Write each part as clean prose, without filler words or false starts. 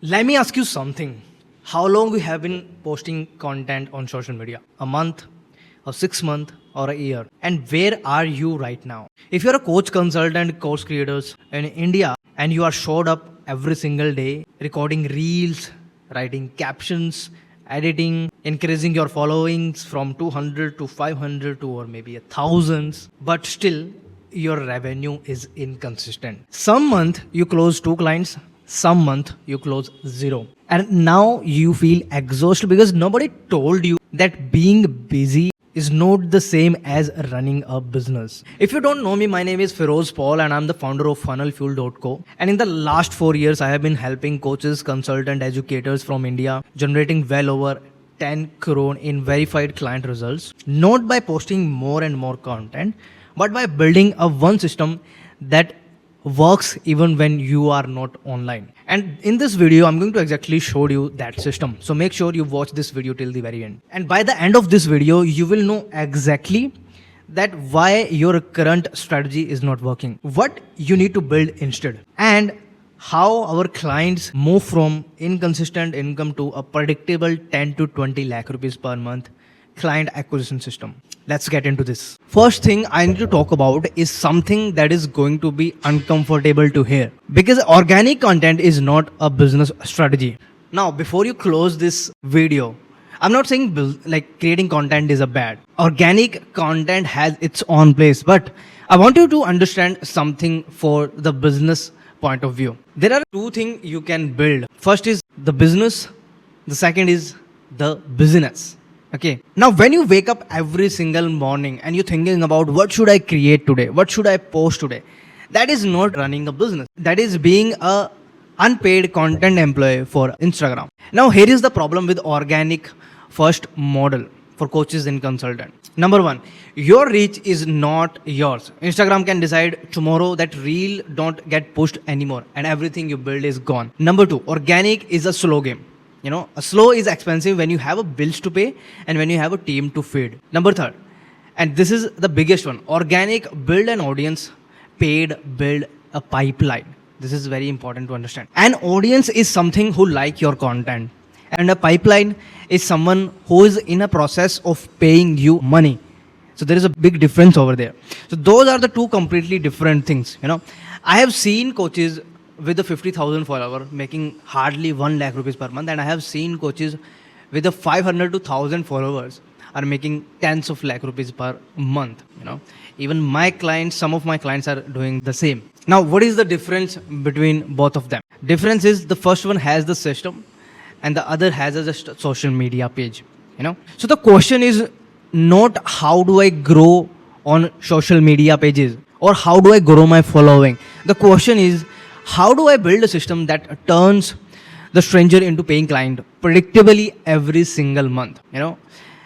Let me ask you something. How long you have been posting content on social media? A month, or 6 months, or a year? And where are you right now? If you're a coach, consultant, course creators in India, and you are showed up every single day, recording reels, writing captions, editing, increasing your followings from 200 to 500 to or maybe a thousands, but still your revenue is inconsistent. Some month you close 2 clients, some month you close zero. And now you feel exhausted because nobody told you that being busy is not the same as running a business. If you don't know me, my name is Feroz Paul and I'm the founder of funnelfuel.co. And in the last 4 years, I have been helping coaches, consultant, educators from India generating well over 10 crore in verified client results, not by posting more and more content, but by building a one system that works even when you are not online. And in this video, I'm going to exactly show you that system. So make sure you watch this video till the very end. And by the end of this video, you will know exactly that why your current strategy is not working, what you need to build instead, and how our clients move from inconsistent income to a predictable 10 to 20 lakh rupees per month client acquisition system. Let's get into this. First thing I need to talk about is something that is going to be uncomfortable to hear, because organic content is not a business strategy. Now, before you close this video, I'm not saying like creating content is a bad. Organic content has its own place, but I want you to understand something for the business point of view. There are two things you can build. First is the business. The second is the business. Okay. Now, when you wake up every single morning and you're thinking about what should I create today? What should I post today? That is not running a business. That is being a unpaid content employee for Instagram. Now, here is the problem with organic first model for coaches and consultants. Number one, your reach is not yours. Instagram can decide tomorrow that reel don't get pushed anymore and everything you build is gone. Number two, organic is a slow game. A slow is expensive when you have a bills to pay and when you have a team to feed. Number third, and this is the biggest one, organic build an audience, paid build a pipeline. This is very important to understand. An audience is something who like your content, and a pipeline is someone who is in a process of paying you money. So there is a big difference over there. So those are the two completely different things. I have seen coaches with a 50,000 follower making hardly 1 lakh rupees per month, and I have seen coaches with a 500 to 1,000 followers are making tens of lakh rupees per month. Even my clients, some of my clients are doing the same. Now, what is the difference between both of them? Difference is the first one has the system and the other has a just social media page. So the question is not how do I grow on social media pages or how do I grow my following. The question is, how do I build a system that turns the stranger into paying client predictably every single month?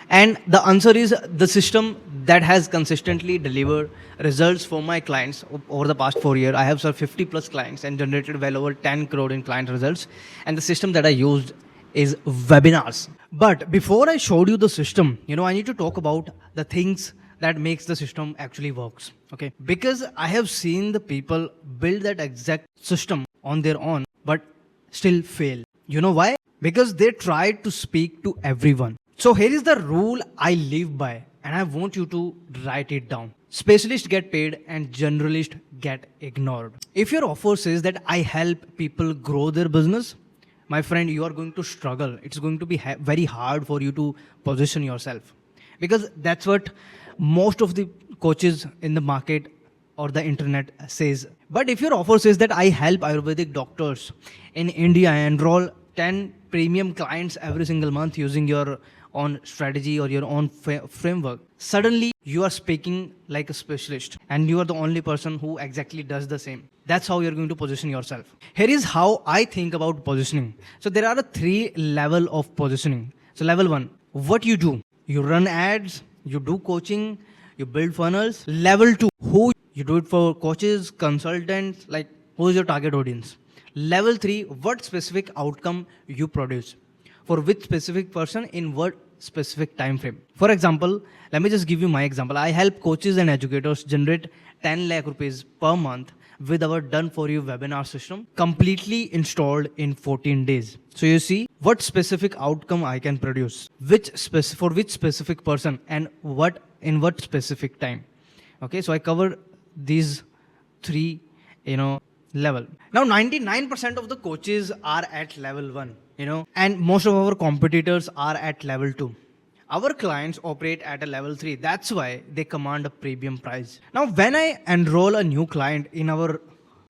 And the answer is the system that has consistently delivered results for my clients over the past 4 years. I have served 50 plus clients and generated well over 10 crore in client results. And the system that I used is webinars. But before I showed you the system, I need to talk about the things that makes the system actually works. Okay, because I have seen the people build that exact system on their own but still fail. You know why? Because they tried to speak to everyone. So here is the rule I live by and I want you to write it down. Specialists get paid and generalists get ignored. If your offer says that I help people grow their business, my friend, you are going to struggle. It's going to be very hard for you to position yourself, because that's what most of the coaches in the market or the internet says. But if your offer says that I help Ayurvedic doctors in India enroll 10 premium clients every single month using your own strategy or your own framework, suddenly you are speaking like a specialist and you are the only person who exactly does the same. That's how you're going to position yourself. Here is how I think about positioning. So there are 3 levels of positioning. So level 1, what you do. You run ads, you do coaching, you build funnels. Level 2, who you do it for coaches, consultants, like who is your target audience. Level 3, what specific outcome you produce for which specific person in what specific time frame. For example, let me just give you my example. I help coaches and educators generate 10 lakh rupees per month with our done for you webinar system completely installed in 14 days. So you see what specific outcome I can produce, for which specific person, and in what specific time. Okay, so I cover these three, level. Now 99% of the coaches are at level 1, and most of our competitors are at level 2. Our clients operate at a level 3. That's why they command a premium price. Now, when I enroll a new client in our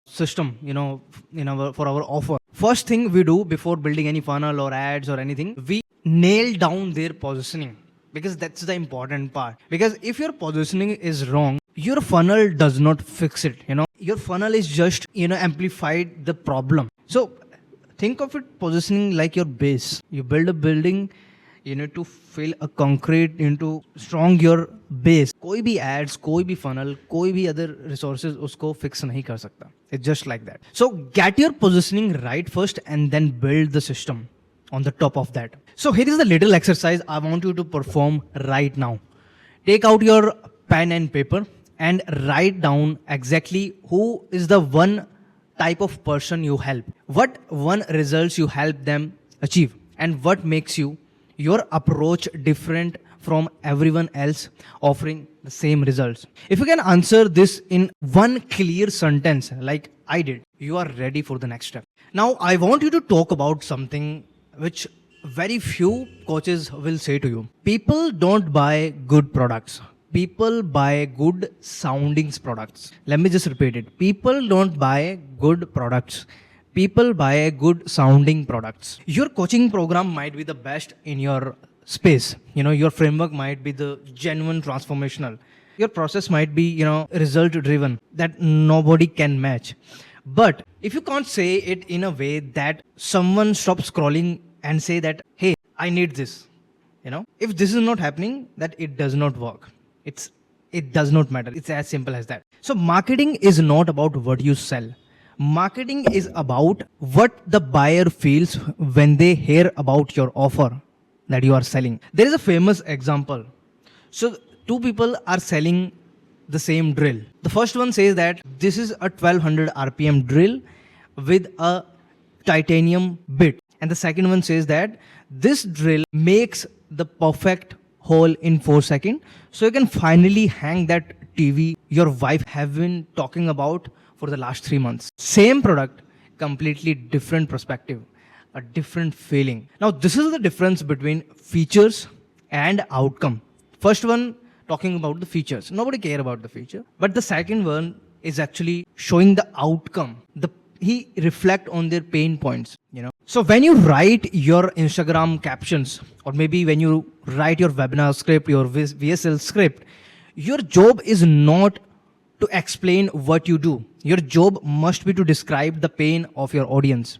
system, for our offer, first thing we do before building any funnel or ads or anything, we nail down their positioning, because that's the important part. Because if your positioning is wrong, your funnel does not fix it. Your funnel is just, amplified the problem. So think of it positioning like your base. You build a building, you need to fill a concrete into strong your base. कोई भी ads, कोई भी funnel, कोई भी other resources उसको fix नहीं कर सकता. It's just like that. So get your positioning right first and then build the system on the top of that. So here is the little exercise I want you to perform right now. Take out your pen and paper and write down exactly who is the one type of person you help, what one results you help them achieve, and what makes your approach different from everyone else offering the same results. If you can answer this in one clear sentence like I did, you are ready for the next step. Now I want you to talk about something which very few coaches will say to you. People don't buy good products. People buy good sounding products. Let me just repeat it. People don't buy good products. People buy good sounding products. Your coaching program might be the best in your space. Your framework might be the genuine transformational. Your process might be, result driven that nobody can match. But if you can't say it in a way that someone stops scrolling and say that, hey, I need this. If this is not happening, that it does not work. It does not matter. It's as simple as that. So marketing is not about what you sell. Marketing is about what the buyer feels when they hear about your offer that you are selling. There is a famous example. So two people are selling the same drill. The first one says that this is a 1200 RPM drill with a titanium bit. And the second one says that this drill makes the perfect hole in 4 seconds. So you can finally hang that TV your wife have been talking about for the last 3 months. Same product, completely different perspective, a different feeling. Now this is the difference between features and outcome. First one talking about the features. Nobody care about the feature. But the second one is actually showing the outcome. He reflect on their pain points. So when you write your Instagram captions, or maybe when you write your webinar script, your VSL script, your job is not to explain what you do. Your job must be to describe the pain of your audience.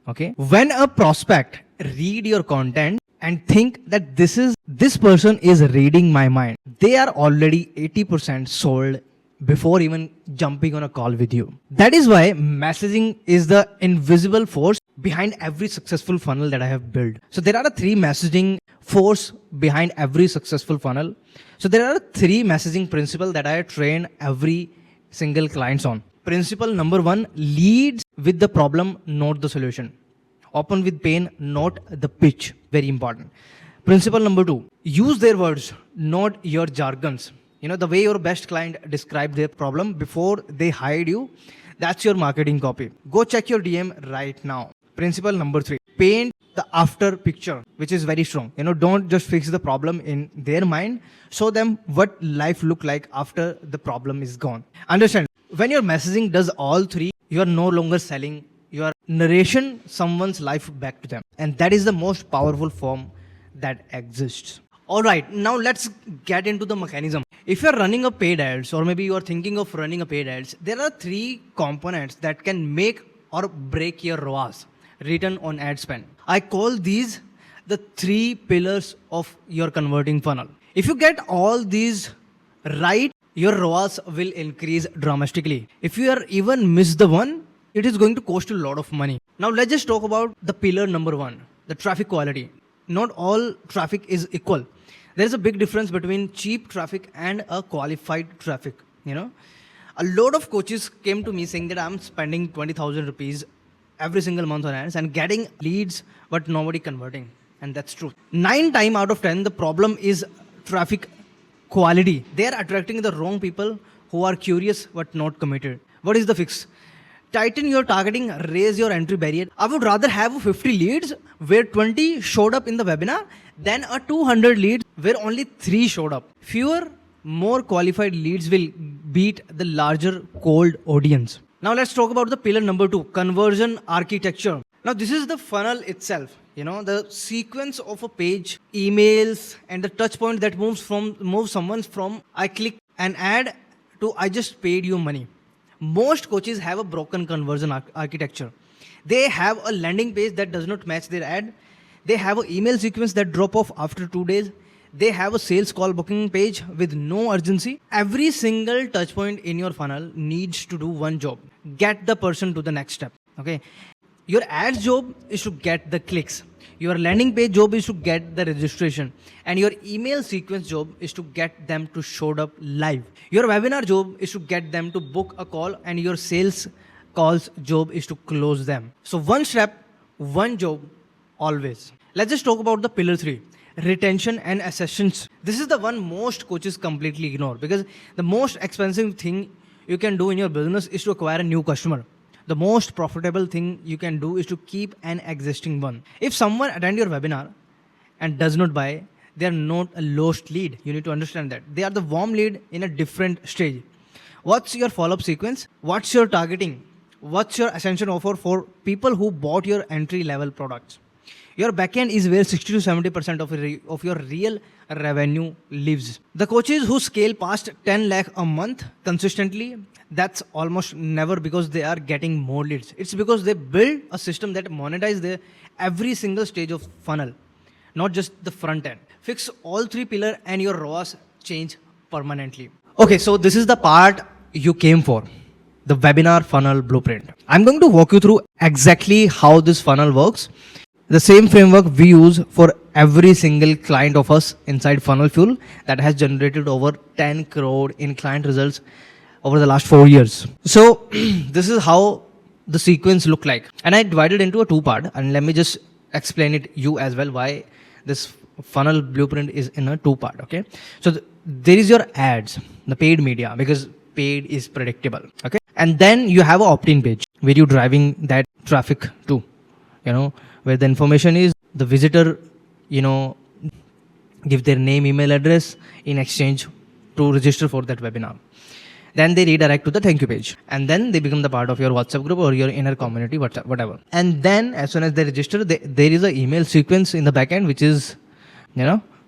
Okay. When a prospect read your content and think that this person is reading my mind, they are already 80% sold before even jumping on a call with you. That is why messaging is the invisible force behind every successful funnel that I have built. So there are 3 messaging force behind every successful funnel. So there are 3 messaging principles that I train every single clients on. Principle number 1, leads with the problem, not the solution. Open with pain, not the pitch. Very important. Principle number 2, use their words, not your jargons. The way your best client describe their problem before they hired you, that's your marketing copy. Go check your DM right now. Principle number 3, paint the after picture, which is very strong. Don't just fix the problem in their mind. Show them what life look like after the problem is gone. Understand, when your messaging does all 3, you are no longer selling. You are narration someone's life back to them. And that is the most powerful form that exists. All right, now let's get into the mechanism. If you're running a paid ads, or maybe you are thinking of running a paid ads, there are 3 components that can make or break your ROAS, return on ad spend. I call these the 3 pillars of your converting funnel. If you get all these right, your ROAS will increase dramatically. If you are even miss the one, it is going to cost you a lot of money. Now let's just talk about the pillar number 1, the traffic quality. Not all traffic is equal. There is a big difference between cheap traffic and a qualified traffic. A lot of coaches came to me saying that I'm spending 20,000 rupees every single month on ads and getting leads, but nobody converting. And that's true. 9 times out of 10, the problem is traffic quality. They are attracting the wrong people who are curious but not committed. What is the fix? Tighten your targeting, raise your entry barrier. I would rather have 50 leads where 20 showed up in the webinar than a 200 leads where only 3 showed up. Fewer, more qualified leads will beat the larger cold audience. Now let's talk about the pillar number 2, conversion architecture. Now this is the funnel itself. The sequence of a page, emails, and the touch point that moves someone from I click an ad to I just paid you money. Most coaches have a broken conversion architecture. They have a landing page that does not match their ad. They have an email sequence that drop off after 2 days. They have a sales call booking page with no urgency. Every single touch point in your funnel needs to do one job: get the person to the next step. Okay. Your ads job is to get the clicks. Your landing page job is to get the registration. And your email sequence job is to get them to show up live. Your webinar job is to get them to book a call, and your sales calls job is to close them. So one step, one job, always. Let's just talk about the pillar 3, retention and accessions. This is the one most coaches completely ignore, because the most expensive thing you can do in your business is to acquire a new customer. The most profitable thing you can do is to keep an existing one. If someone attend your webinar and does not buy, they are not a lost lead. You need to understand that. They are the warm lead in a different stage. What's your follow-up sequence? What's your targeting? What's your ascension offer for people who bought your entry-level products? Your backend is where 60 to 70% of your real revenue lives. The coaches who scale past 10 lakh a month consistently, that's almost never because they are getting more leads. It's because they build a system that monetizes their every single stage of funnel, not just the front end. Fix all 3 pillars and your ROAS change permanently. Okay, so this is the part you came for, the webinar funnel blueprint. I'm going to walk you through exactly how this funnel works. The same framework we use for every single client of us inside Funnel Fuel that has generated over 10 crore in client results over the last 4 years. So this is how the sequence look like. And I divided into a 2-part, and let me just explain it you as well why this funnel blueprint is in a 2-part. Okay. So there is your ads, the paid media, because paid is predictable. Okay. And then you have an opt-in page where you're driving that traffic to, where the information is the visitor, give their name, email address in exchange to register for that webinar. Then they redirect to the thank you page, and then they become the part of your WhatsApp group or your inner community, whatever. And then as soon as they register, there is an email sequence in the backend which is,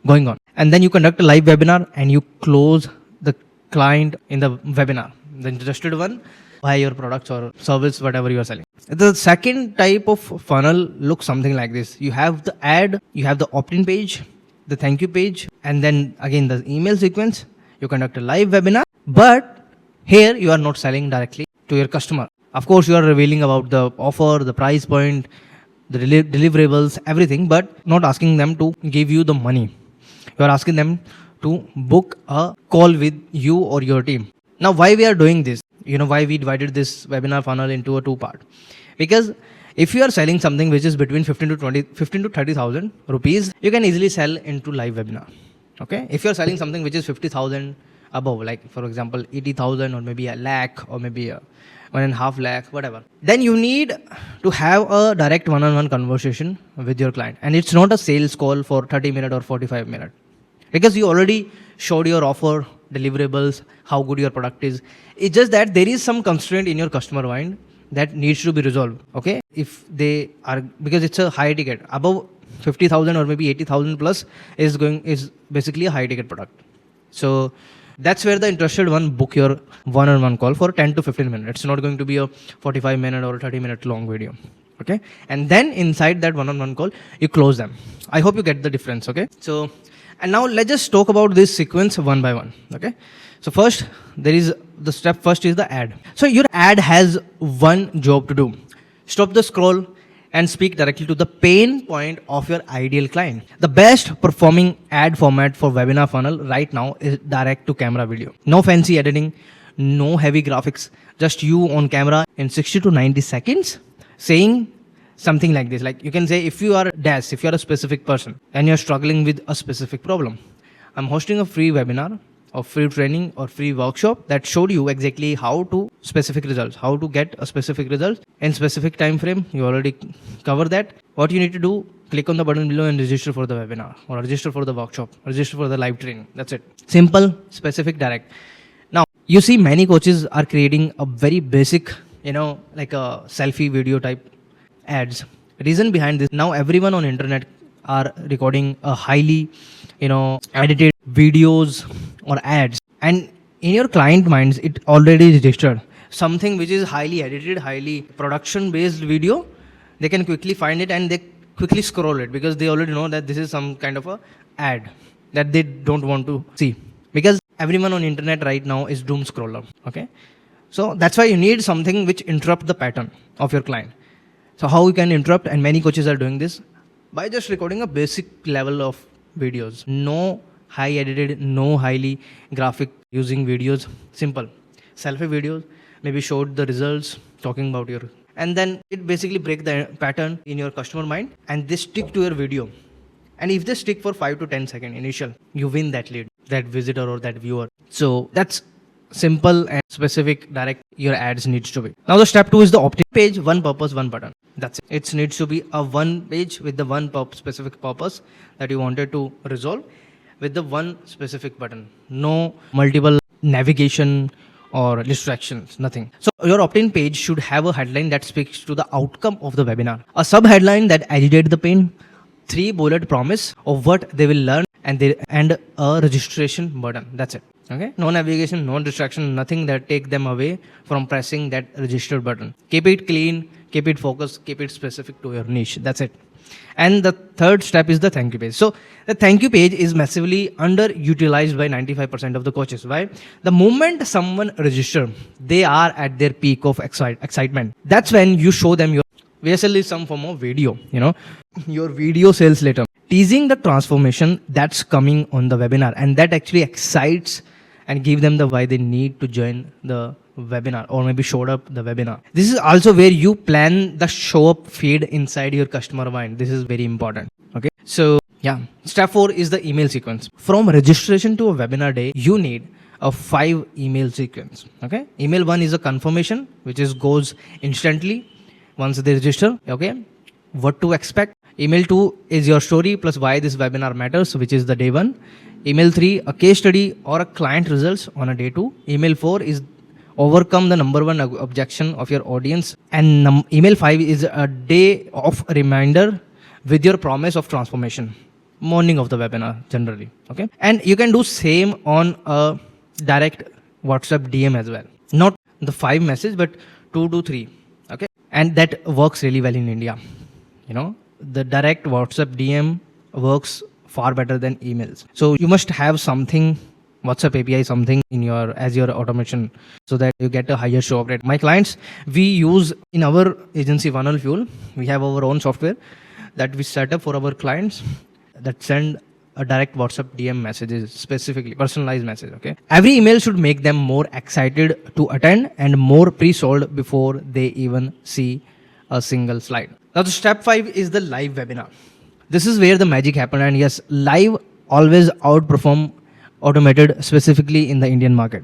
going on. And then you conduct a live webinar and you close the client in the webinar, the interested one, buy your products or service, whatever you are selling. The second type of funnel looks something like this. You have the ad, you have the opt-in page, the thank you page, and then again the email sequence. You conduct a live webinar, but here you are not selling directly to your customer. Of course, you are revealing about the offer, the price point, the deliverables, everything, but not asking them to give you the money. You are asking them to book a call with you or your team. Now, why we are doing this? Why we divided this webinar funnel into a 2-part? Because if you are selling something which is between 15 to 30,000 rupees, you can easily sell into live webinar. Okay. If you are selling something which is 50,000 above, like for example 80,000 or maybe a lakh or maybe a 1.5 lakh, whatever, then you need to have a direct one-on-one conversation with your client, and it's not a sales call for 30 minutes or 45 minutes, because you already showed your offer, deliverables, how good your product is. It's just that there is some constraint in your customer mind that needs to be resolved. Okay, if they are, because it's a high ticket, above 50,000 or maybe 80,000 plus is basically a high ticket product. So that's where the interested one book your one-on-one call for 10 to 15 minutes. It's not going to be a 45 minute or 30 minute long video. Okay. And then inside that one-on-one call, you close them. I hope you get the difference. Okay. So, and now let's just talk about this sequence one by one. Okay. So first, there is the step first is the ad. So your ad has one job to do. Stop the scroll and speak directly to the pain point of your ideal client. The best performing ad format for webinar funnel right now is direct to camera video. No fancy editing, no heavy graphics, just you on camera in 60 to 90 seconds saying something like this. Like you can say, if you are dash, if you are a specific person and you're struggling with a specific problem, I'm hosting a free webinar or free training or free workshop that showed you exactly how to specific results, how to get a specific result in specific time frame. You already cover that. What you need to do, click on the button below and register for the webinar or register for the workshop, register for the live training. That's it. Simple, specific, direct. Now, you see many coaches are creating a very basic, like a selfie video type ads. Reason behind this, now everyone on internet are recording a highly, edited videos or ads. And in your client minds, it already registered something which is highly edited, highly production based video. They can quickly find it and they quickly scroll it because they already know that this is some kind of a ad that they don't want to see, because everyone on internet right now is doom scroller. Okay, so that's why you need something which interrupt the pattern of your client. So how you can interrupt, and many coaches are doing this by just recording a basic level of videos, no high edited, no highly graphic using videos, simple selfie videos, maybe showed the results talking about your, and then it basically break the pattern in your customer mind and they stick to your video. And if they stick for 5 to 10 seconds initial, you win that lead, that visitor or that viewer. So that's simple and specific, direct your ads needs to be. Now the step 2 is the opt-in page, one purpose, one button. That's it. It needs to be a one page with the one specific purpose that you wanted to resolve with the one specific button. No multiple navigation or distractions, nothing. So your opt-in page should have a headline that speaks to the outcome of the webinar, a sub-headline that agitates the pain, 3 bullet promise of what they will learn, and a registration button. That's it. Okay, no navigation, no distraction, nothing that take them away from pressing that register button. Keep it clean, keep it focused, keep it specific to your niche. That's it. And the third step is the thank you page. So the thank you page is massively underutilized by 95% of the coaches. Why? The moment someone register, they are at their peak of excitement. That's when you show them your VSL is some form of video, your video sales later, teasing the transformation that's coming on the webinar, and that actually excites and give them the why they need to join the webinar or maybe showed up the webinar. This is also where you plan the show up feed inside your customer mind. This is very important. Okay, so yeah, step 4 is the email sequence. From registration to a webinar day, you need a 5 email sequence. Okay, email 1 is a confirmation, which goes instantly once they register. Okay, what to expect. Email 2 is your story plus why this webinar matters, which is the day 1. Email 3, a case study or a client results on a day 2. Email 4 is overcome the number 1 objection of your audience. And email 5 is a day of reminder with your promise of transformation. Morning of the webinar generally. Okay. And you can do same on a direct WhatsApp DM as well. Not the 5 message, but 2 to 3. Okay. And that works really well in India. The direct WhatsApp DM works far better than emails. So you must have something, WhatsApp API, something in as your automation so that you get a higher show up rate. My clients, we use in our agency Funnel Fuel, we have our own software that we set up for our clients that send a direct WhatsApp DM messages, specifically personalized message. Okay. Every email should make them more excited to attend and more pre-sold before they even see a single slide. Now the step 5 is the live webinar. This is where the magic happens, and yes, live always outperform automated, specifically in the Indian market.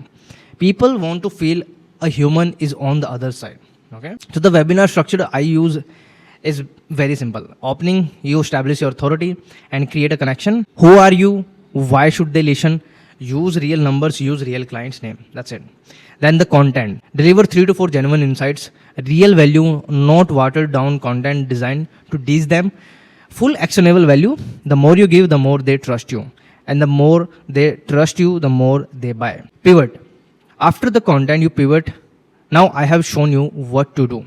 People want to feel a human is on the other side. Okay. So the webinar structure I use is very simple. Opening, you establish your authority and create a connection. Who are you? Why should they listen? Use real numbers, use real client's name. That's it. Then the content. Deliver 3 to 4 genuine insights, real value, not watered down content designed to tease them. Full actionable value. The more you give, the more they trust you. And the more they trust you, the more they buy. Pivot. After the content, you pivot. Now I have shown you what to do.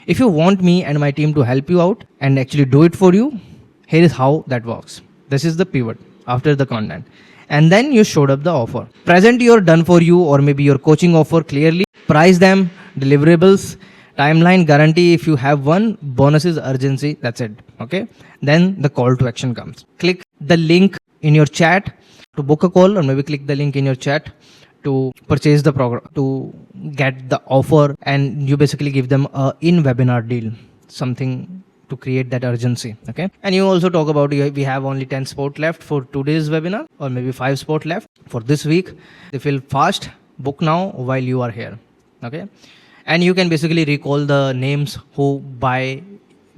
If you want me and my team to help you out and actually do it for you, here is how that works. This is the pivot after the content. And then you showed up the offer. Present your done for you or maybe your coaching offer clearly. Price them, deliverables, timeline, guarantee if you have one, bonuses, urgency, that's it. Okay. Then the call to action comes. Click the link in your chat to book a call, or maybe click the link in your chat to purchase the program, to get the offer, and you basically give them a in webinar deal, something to create that urgency. Okay, and you also talk about we have only 10 spots left for today's webinar, or maybe 5 spots left for this week. They feel fast, book now while you are here. Okay, and you can basically recall the names who buy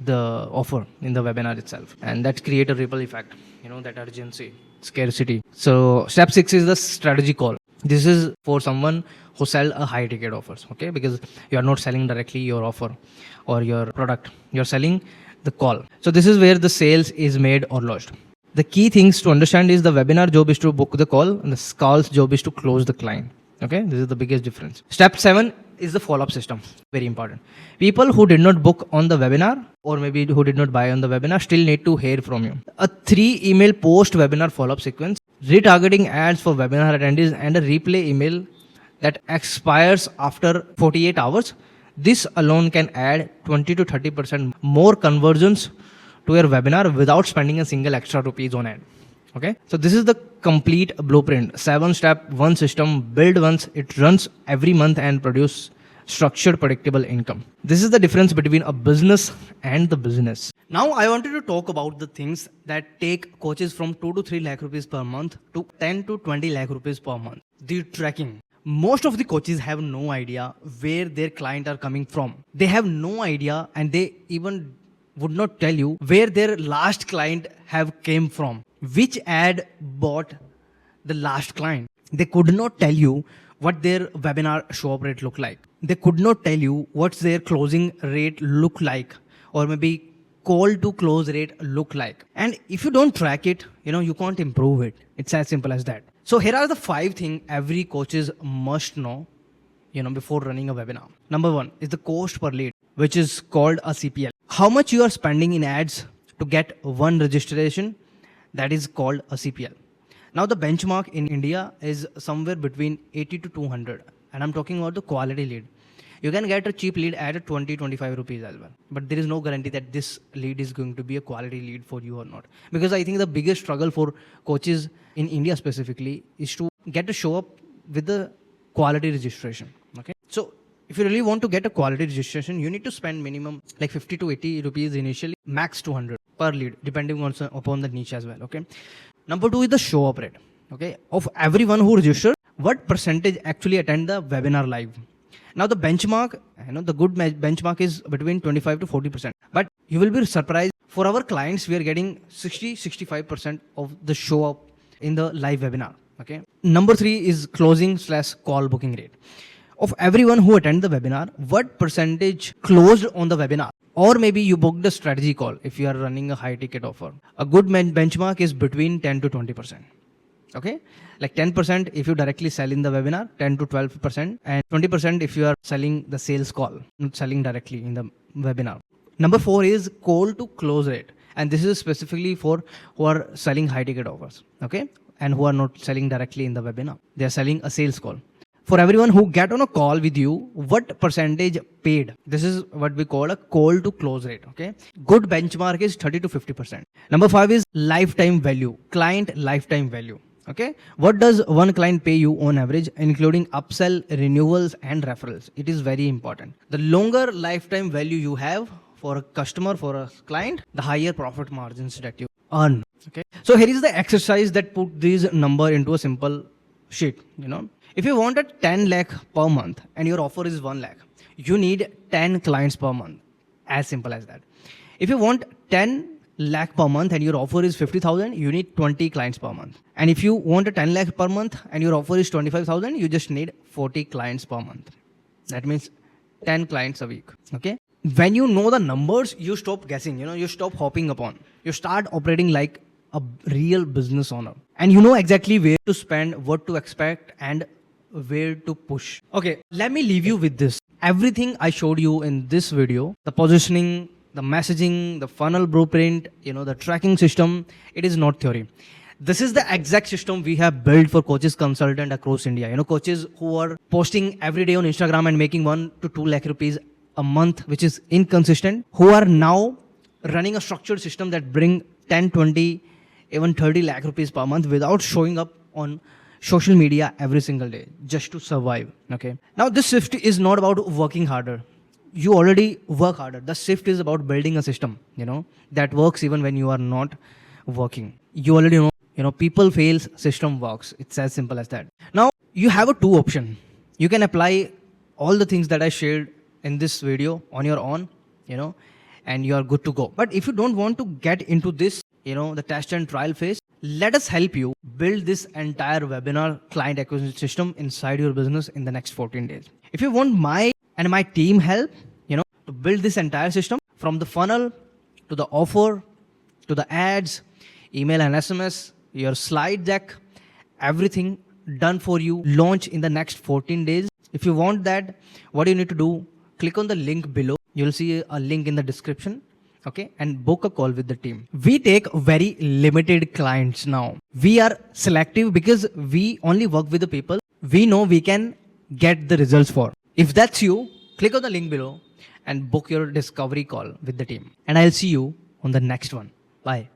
the offer in the webinar itself, and that create a ripple effect, that urgency, scarcity. So step 6 is the strategy call. This is for someone who sell a high ticket offers. Okay, because you are not selling directly your offer or your product, you're selling the call. So this is where the sales is made or lost. The key things to understand is the webinar job is to book the call, and the call's job is to close the client. Okay, this is the biggest difference. Step 7 is the follow-up system. Very important. People who did not book on the webinar, or maybe who did not buy on the webinar, still need to hear from you. A 3 email post webinar follow-up sequence, retargeting ads for webinar attendees, and a replay email that expires after 48 hours. This alone can add 20 to 30% more conversions to your webinar without spending a single extra rupees on ad. Okay, so this is the complete blueprint. 7-step, one system, build once, it runs every month and produce structured, predictable income. This is the difference between a business and the business. Now I wanted to talk about the things that take coaches from 2 to 3 lakh rupees per month to 10 to 20 lakh rupees per month. The tracking. Most of the coaches have no idea where their clients are coming from. They have no idea, and they even would not tell you where their last client have came from, which ad bought the last client. They could not tell you what their webinar show up rate look like. They could not tell you what's their closing rate look like, or maybe call to close rate look like. And if you don't track it, you can't improve it. It's as simple as that. So here are the 5 things every coaches must know, before running a webinar. Number 1 is the cost per lead, which is called a CPL. How much you are spending in ads to get one registration, that is called a CPL. Now the benchmark in India is somewhere between 80 to 200, and I'm talking about the quality lead. You can get a cheap lead at 20-25 rupees as well, but there is no guarantee that this lead is going to be a quality lead for you or not. Because I think the biggest struggle for coaches in India specifically is to get to show up with the quality registration. Okay, so if you really want to get a quality registration, you need to spend minimum like 50 to 80 rupees initially, max 200 per lead, depending upon the niche as well. Okay. Number 2 is the show up rate. Okay, of everyone who registers, what percentage actually attend the webinar live? Now the benchmark, the good benchmark is between 25 to 40%. But you will be surprised, for our clients, we are getting 60-65% of the show up in the live webinar. Okay. Number 3 is closing/call booking rate. Of everyone who attend the webinar, what percentage closed on the webinar? Or maybe you booked a strategy call if you are running a high ticket offer. A good benchmark is between 10 to 20%. Okay, like 10% if you directly sell in the webinar, 10 to 12%, and 20% if you are selling the sales call, not selling directly in the webinar. Number 4 is call to close rate, and this is specifically for who are selling high ticket offers. Okay, and who are not selling directly in the webinar, they are selling a sales call. For everyone who get on a call with you, what percentage paid? This is what we call a call to close rate. Okay, good benchmark is 30 to 50%. Number 5 is lifetime value, client lifetime value. Okay, what does one client pay you on average, including upsell, renewals, and referrals? It is very important. The longer lifetime value you have for a customer, for a client, the higher profit margins that you earn. Okay, so here is the exercise that put these number into a simple sheet. If you want a 10 lakh per month and your offer is 1 lakh, you need 10 clients per month. As simple as that. If you want 10 lakh per month and your offer is 50,000, you need 20 clients per month. And if you want a 10 lakh per month and your offer is 25,000, you just need 40 clients per month. That means 10 clients a week. Okay. When you know the numbers, you stop guessing, you stop hopping upon. You start operating like a real business owner. And you know exactly where to spend, what to expect, and where to push. Okay, let me leave you with this. Everything I showed you in this video, the positioning, the messaging, the funnel blueprint, the tracking system, it is not theory. This is the exact system we have built for coaches, consultant across India. Coaches who are posting every day on Instagram and making 1 to 2 lakh rupees a month, which is inconsistent, who are now running a structured system that bring 10, 20, even 30 lakh rupees per month without showing up on social media every single day just to survive. Okay. Now this shift is not about working harder. You already work harder. The shift is about building a system, that works even when you are not working. You already know, people fails, system works. It's as simple as that. Now you have a two option. You can apply all the things that I shared in this video on your own, and you are good to go. But if you don't want to get into this, the test and trial phase, let us help you build this entire webinar client acquisition system inside your business in the next 14 days. If you want my team help, to build this entire system from the funnel to the offer, to the ads, email and SMS, your slide deck, everything done for you, launch in the next 14 days. If you want that, what you need to do, click on the link below. You'll see a link in the description. Okay, and book a call with the team. We take very limited clients now. We are selective because we only work with the people we know we can get the results for. If that's you, click on the link below and book your discovery call with the team. And I'll see you on the next one. Bye.